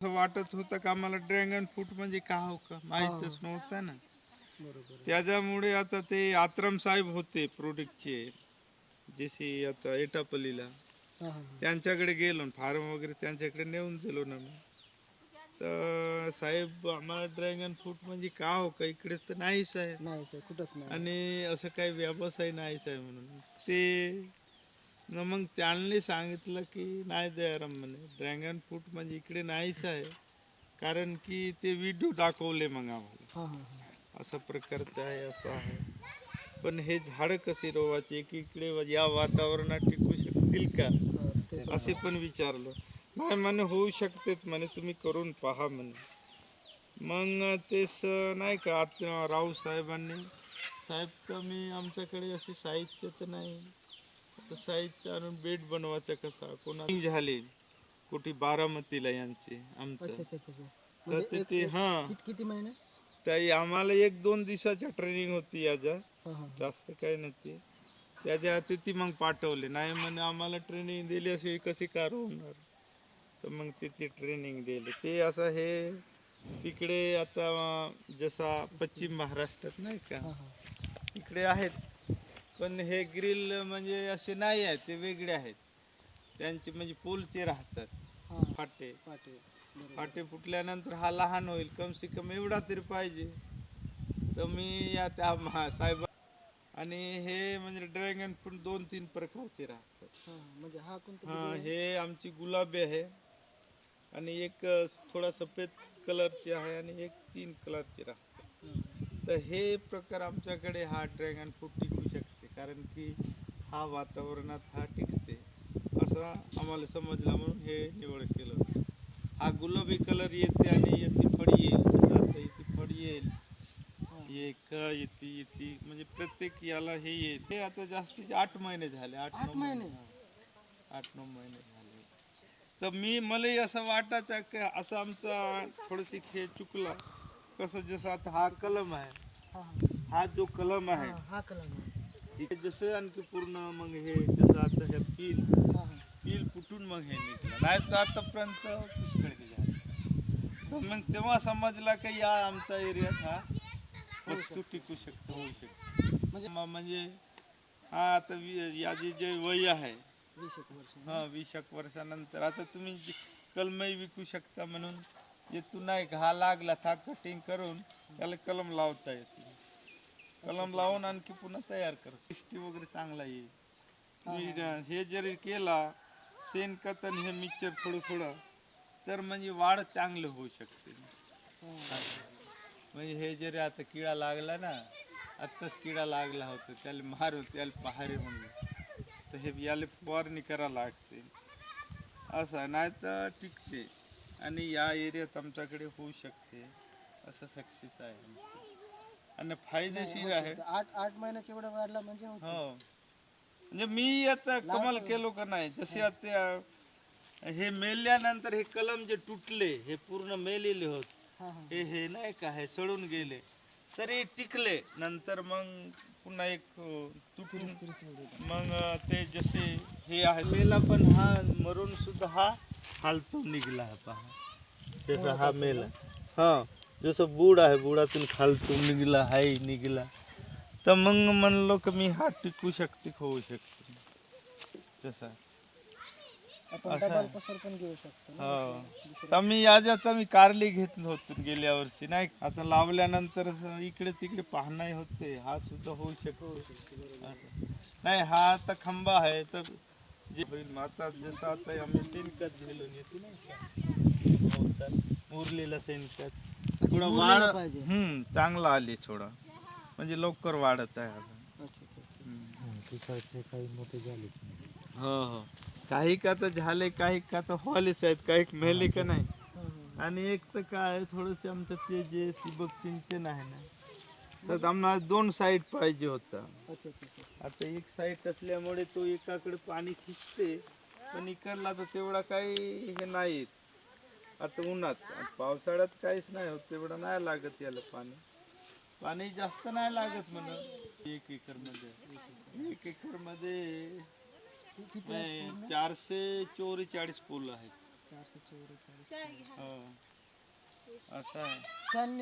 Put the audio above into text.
असं वाटत होतं का आम्हाला ड्रॅगन फ्रूट म्हणजे का हो का माहीतच नव्हतं ना. त्याच्यामुळे आता ते आत्रम साहेब होते प्रोडक्टचे जसे आता एटापल्लीला त्यांच्याकडे गेलो फार्म वगैरे त्यांच्याकडे नेऊन दिलो ना मी. तर साहेब आम्हाला ड्रॅगन फ्रूट म्हणजे का हो का इकडे तर नाहीच आहे कुठंच नाही. आणि असं काही व्यवसाय नाहीच आहे म्हणून ते मग त्यांनी सांगितलं की नाही दयाराम म्हणे ड्रॅगन फ्रूट म्हणजे इकडे नाहीच आहे, कारण की ते व्हिडिओ दाखवले मग आम्हाला असं प्रकारचं आहे असं आहे. पण हे झाडं कसे रोवाचे एकीकडे या वातावरणात टिकू शकतील का असे पण विचारलं. नाही म्हणे होऊ शकतेच म्हणे, तुम्ही करून पहा म्हणे. मग तेच नाही का आता राव साहेबांनी साहेब कमी आमच्याकडे असे साहित्य तर नाही, आता साहित्य आणून बेड बनवायचा कसा कोणा झाले कुठे बारामतीला यांचे आमचं. तर ते किती महिने? ताई आम्हाला 1-2 दिवसाच्या ट्रेनिंग होती याच्या, जास्त काही नव्हती. त्याच्या आधी ती मग पाठवले नाही म्हणे आम्हाला ट्रेनिंग दिली अशी कशी कार होणार. तर मग तिथे ट्रेनिंग दिली ते असं हे तिकडे आता जसा पश्चिम महाराष्ट्रात नाही का इकडे आहेत, पण हे ग्रिल म्हणजे असे नाही आहेत, ते वेगळे आहेत. त्यांचे म्हणजे पोलचे राहतात फाटे फाटे फुटल्यानंतर हा लहान होईल कम से कम एवढा तरी पाहिजे. तर मी या त्या साहेब आणि हे म्हणजे ड्रॅगन फ्रूट 2-3 प्रकारचे राहतात. म्हणजे हे आमची गुलाबी आहे आणि एक थोडा सफेद कलरची आहे आणि एक 3 कलरची राहते. तर हे प्रकार आमच्याकडे हा ड्रॅगन फ्रूट टिकू शकते, कारण की हा वातावरणात हा टिकते असं आम्हाला समजलं म्हणून हे निवड केलं. हा गुलाबी कलर येते आणि येते फळी येईल, जसं आता इथे फळी येईल एक येते म्हणजे प्रत्येक याला हे येईल. हे आता जास्तीत 8 महिने झाले, 8-9 महिने 8-9 महिने झाले. तर मलाही असं वाटायचं की असं आमचा थोडंसं हे चुकला कसं, जसं आता हा कलम आहे, हा जो कलम आहे इथे जसं आणखी पूर्ण मग हे जसं आता हे पील फुटून मग हे निघलं नाही तर आतापर्यंत पुष्कळ झालं. तर मग तेव्हा समजला की या आमच्या एरियात हा वस्तू टिकू शकतो होऊ शकते. म्हणजे हा आता याचे जे वय आहे 20 वर्षानंतर आता तुम्ही कलमही विकू शकता, म्हणून येतून नाही हा लागला था कटिंग करून त्याला कलम लावता येते. कलम लावून आणखी पुन्हा तयार कर टेस्टी वगैरे चांगला येईल. तुम्ही हे जरी केला शेणखत आणि हे मिक्सचर थोडं तर म्हणजे वाढ चांगलं होऊ शकते. म्हणजे हे जरी आता किडा लागला ना, आत्ताच किडा लागला होता त्याला मारू त्याला पहारे म्हणून, तर हे याला फवारणी करा लागते असं नाही तर टिकते आणि या एरियात आमच्याकडे होऊ शकते असं सक्सेस आहे आणि फायदेशीर आहे. 8 महिन्याच्या एवढा वाढला म्हणजे हो म्हणजे मी आता कमाल केलो का नाही, जसे आता हे मेल्यानंतर हे कलम जे तुटले हे पूर्ण मेलेले होत, हे नाही का हे सडून गेले तरी टिकले, नंतर मग पुन्हा एक तुटून मग ते जसे हे आहे मेला पण हा मरून सुद्धा हा हालतो निघला आहे पहा, जसा हा मेला हा जसं बुड आहे बुडातून खालतून निघला हाय निघला. तर मग म्हणलो की मी हा टिकू शकते होऊ शकते तसा पण घेऊ शकतो. हो. तर मी याच्यात मी कारली घेतलं होतं गेल्या वर्षी नाही, आता लावल्यानंतर इकडे तिकडे पाहणं होते हा सुद्धा होऊ शकतो असं. नाही हा आता खंबा आहे तर जे होईल माता जसं आता आम्ही शेणखत घेऊन येते नाही का मुरलेला शेणखत थोडा वाढ चांगला आली थोडा म्हणजे लवकर वाढत आहे आता. काही मोठे झाले. हो हो काही का तर झाले काही का तर व्हायलेच आहेत, काही मेले का नाही. आणि एक तर काय थोडंसं आमचं ते जे ठिबक सिंचन आहे ना, तर आम्हाला 2 साईड पाहिजे होता. आता एक साईड असल्यामुळे तो एकाकडे पाणी खिचते पण इकडला तर तेवढा काही हे नाही. आता उन्हात पावसाळ्यात काहीच नाही होत, तेवढं नाही लागत याला पाणी जास्त नाही लागत म्हणून. 1 एकर मध्ये 444 फूल आहेत. हो असं आहे. त्यांनी